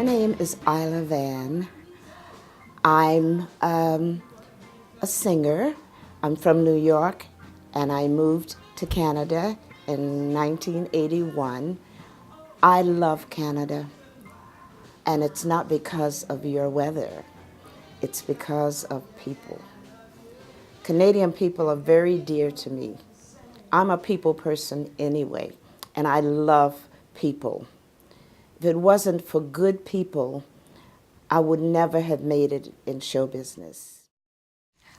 My name is Ila Vann. I'm a singer. I'm from New York, and I moved to Canada in 1981. I love Canada, and it's not because of your weather. It's because of people. Canadian people are very dear to me. I'm a people person anyway, and I love people. If it wasn't for good people, I would never have made it in show business.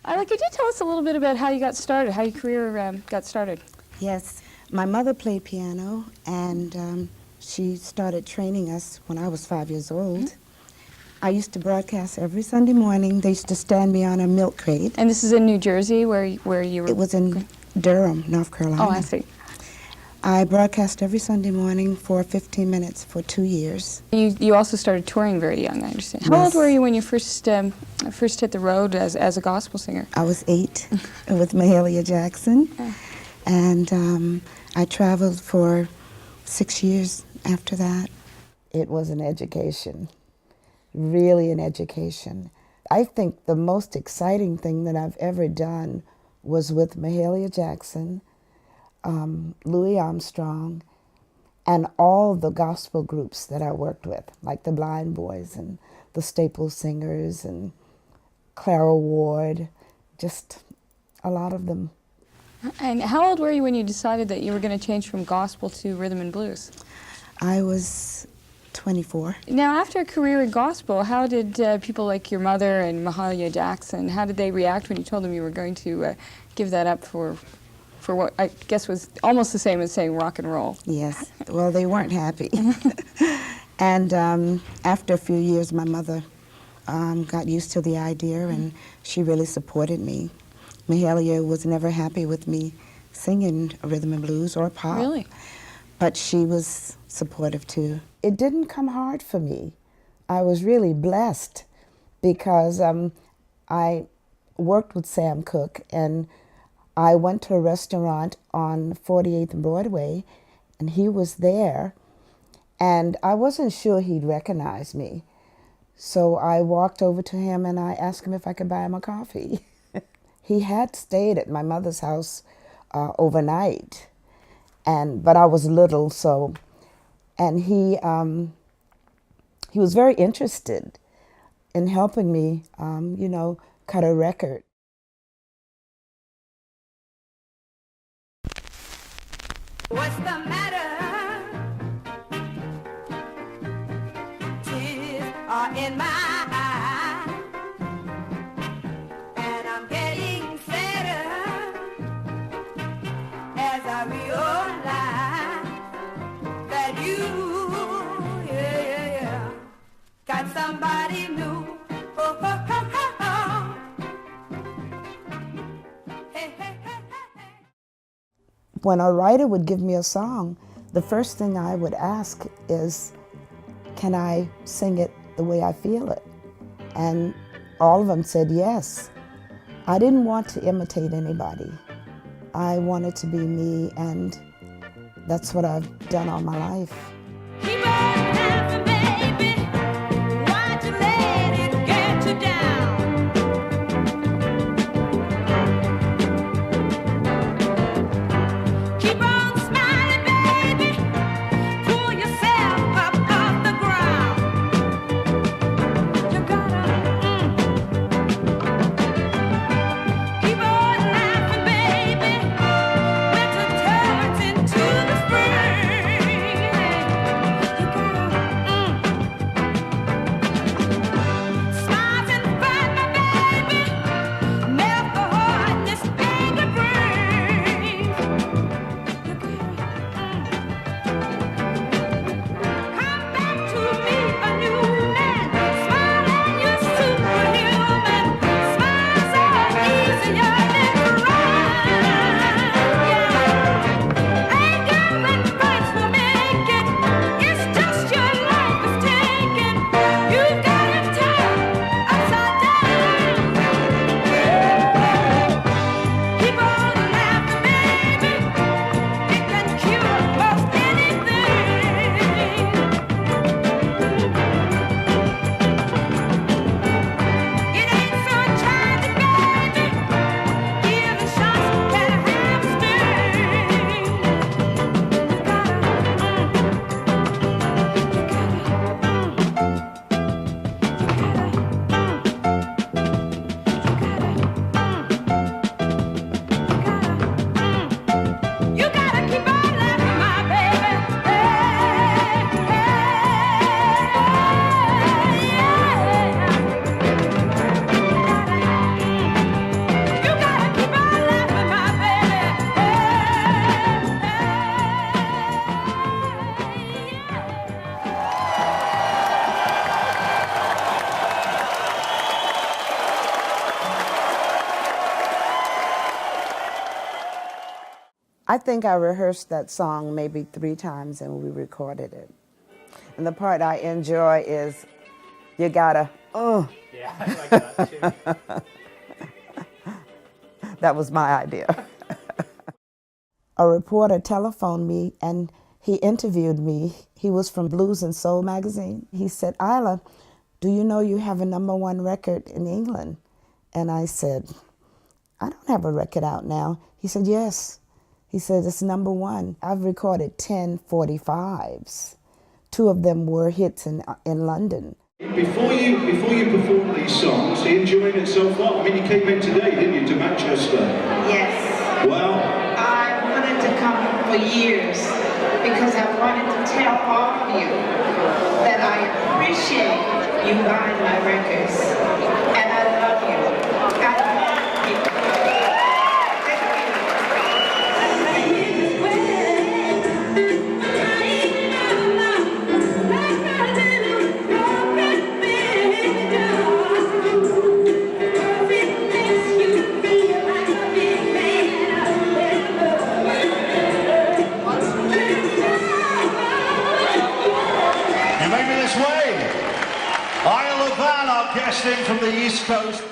Could you tell us a little bit about how you got started, how your career got started? Yes, my mother played piano, and she started training us when I was 5 years old. I used to broadcast every Sunday morning. They used to stand me on a milk crate. And this is in New Jersey, where you were? It was in Durham, North Carolina. Oh, I see. I broadcast every Sunday morning for 15 minutes for 2 years. You also started touring very young, I understand. How old were you when you first hit the road as a gospel singer? I was 8 with Mahalia Jackson, and I traveled for 6 years after that. It was an education, really an education. I think the most exciting thing that I've ever done was with Mahalia Jackson, Louis Armstrong, and all the gospel groups that I worked with, like the Blind Boys and the Staple Singers and Clara Ward, just a lot of them. And how old were you when you decided that you were going to change from gospel to rhythm and blues? I was 24. Now, after a career in gospel, how did people like your mother and Mahalia Jackson, how did they react when you told them you were going to give that up for what I guess was almost the same as saying rock and roll? Yes, well, they weren't happy. And after a few years, my mother got used to the idea, and she really supported me. Mahalia was never happy with me singing rhythm and blues or pop. Really? But she was supportive too. It didn't come hard for me. I was really blessed because I worked with Sam Cooke, and I went to a restaurant on 48th and Broadway, and he was there, and I wasn't sure he'd recognize me. So I walked over to him and I asked him if I could buy him a coffee. He had stayed at my mother's house overnight, but I was little, so, and he was very interested in helping me, cut a record. What's the matter? Tears are in my eyes, and I'm getting sadder as I realize that you, got somebody new. Oh, oh, oh, oh, oh. Hey, hey, hey, hey, hey. When a writer would give me a song, the first thing I would ask is, can I sing it the way I feel it? And all of them said yes. I didn't want to imitate anybody. I wanted to be me, and that's what I've done all my life. Keep on laughing, baby. Why'd you let it get you down? Keep on smiling, baby. Pull yourself up off the ground. You gotta keep on laughing, baby. Winter turns into the spring. I think I rehearsed that song maybe 3 times and we recorded it. And the part I enjoy is, you gotta, Yeah, I like that too. That was my idea. A reporter telephoned me and he interviewed me. He was from Blues and Soul magazine. He said, Ila, do you know you have a #1 record in England? And I said, I don't have a record out now. He said, yes. He said, it's #1. I've recorded 10 45s. 2 of them were hits in London. Before you perform these songs, are you enjoying it so far? I mean, you came in today, didn't you, to Manchester? Yes. Wow. I wanted to come for years because I wanted to tell all of you that I appreciate you buying my records. And I love you. I love you. You made me this way. Ila Vann, our guest in from the East Coast.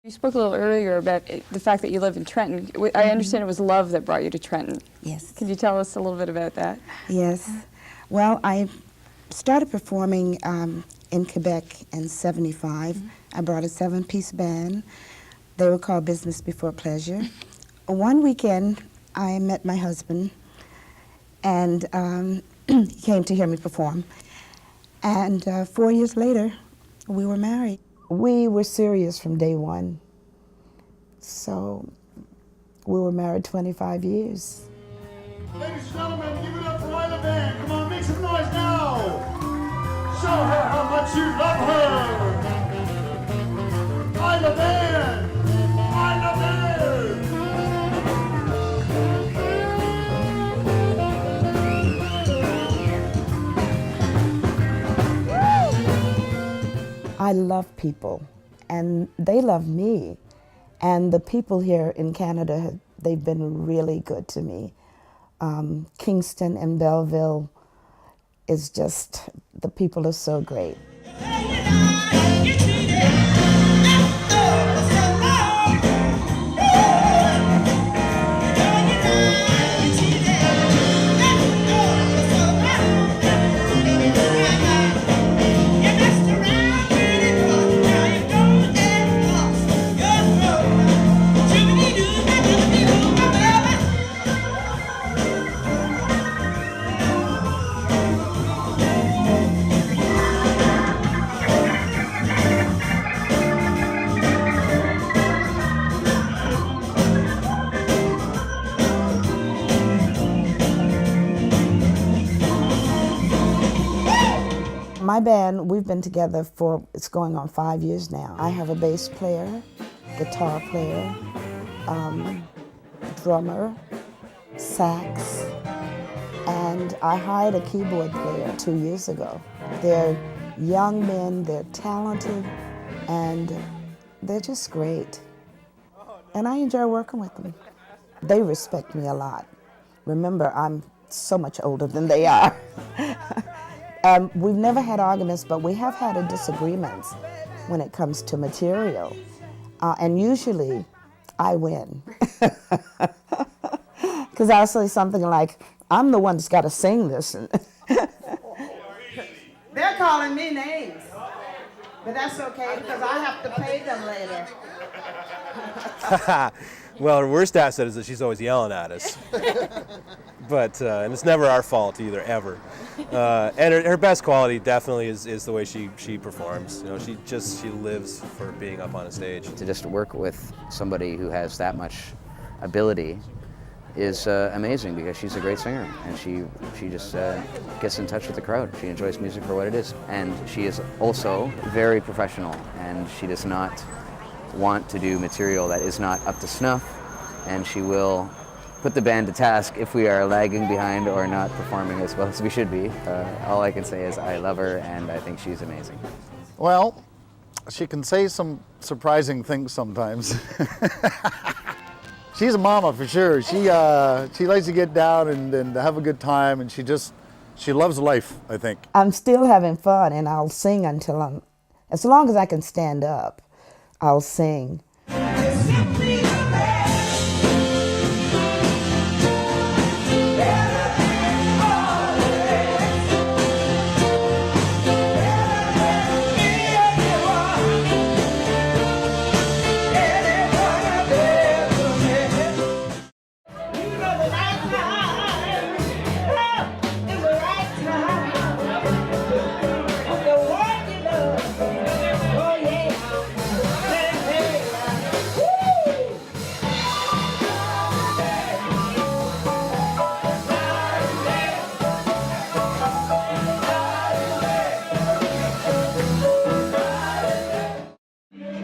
You spoke a little earlier about the fact that you live in Trenton. I understand it was love that brought you to Trenton. Yes. Could you tell us a little bit about that? Yes. Well, I started performing in Quebec in '75. I brought a 7-piece band. They were called Business Before Pleasure. One weekend, I met my husband, and he came to hear me perform. And 4 years later, we were married. We were serious from day one. So we were married 25 years. Ladies and gentlemen, give it up for Ila Vann. Come on, make some noise now. Show her how much you love her. Ila Vann. Ila Vann. I love people, and they love me. And the people here in Canada, they've been really good to me. Kingston and Belleville is just, the people are so great. My band, we've been together for, it's going on 5 years now. I have a bass player, guitar player, drummer, sax, and I hired a keyboard player 2 years ago. They're young men, they're talented, and they're just great. And I enjoy working with them. They respect me a lot. Remember, I'm so much older than they are. We've never had arguments, but we have had disagreements when it comes to material. And usually, I win. Because I'll say something like, I'm the one that's got to sing this. They're calling me names. But that's okay, because I have to pay them later. Well, her worst asset is that she's always yelling at us. But and it's never our fault either, ever. And her best quality definitely is the way she performs. You know, she lives for being up on a stage. To just work with somebody who has that much ability is amazing, because she's a great singer, and she just gets in touch with the crowd. She enjoys music for what it is, and she is also very professional, and she does not want to do material that is not up to snuff, and she will put the band to task if we are lagging behind or not performing as well as we should be. All I can say is I love her, and I think she's amazing. Well, she can say some surprising things sometimes. She's a mama for sure. She likes to get down and have a good time, and she loves life, I think. I'm still having fun, and I'll sing until as long as I can stand up, I'll sing.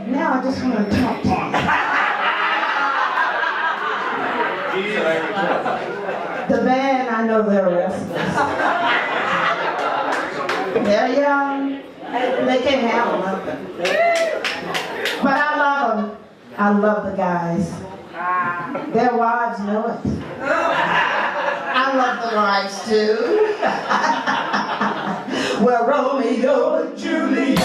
Now I just want to talk to you. The band, I know they're restless. They're young. They can handle nothing. But I love them. I love the guys. Their wives know it. I love the wives too. Well, Romeo and Juliet.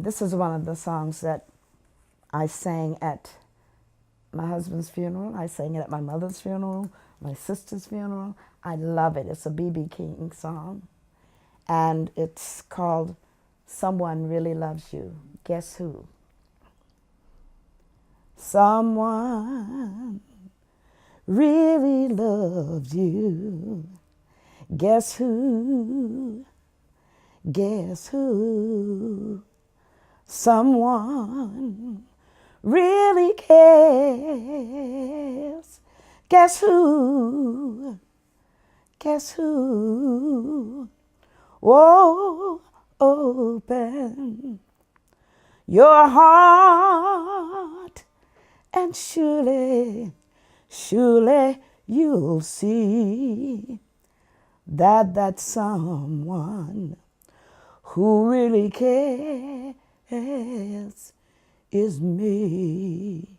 This is one of the songs that I sang at my husband's funeral. I sang it at my mother's funeral, my sister's funeral. I love it. It's a B.B. King song. And it's called Someone Really Loves You. Guess who? Someone really loves you. Guess who? Guess who? Someone really cares. Guess who? Guess who? Oh, open your heart, and surely, surely you'll see that someone who really cares is me.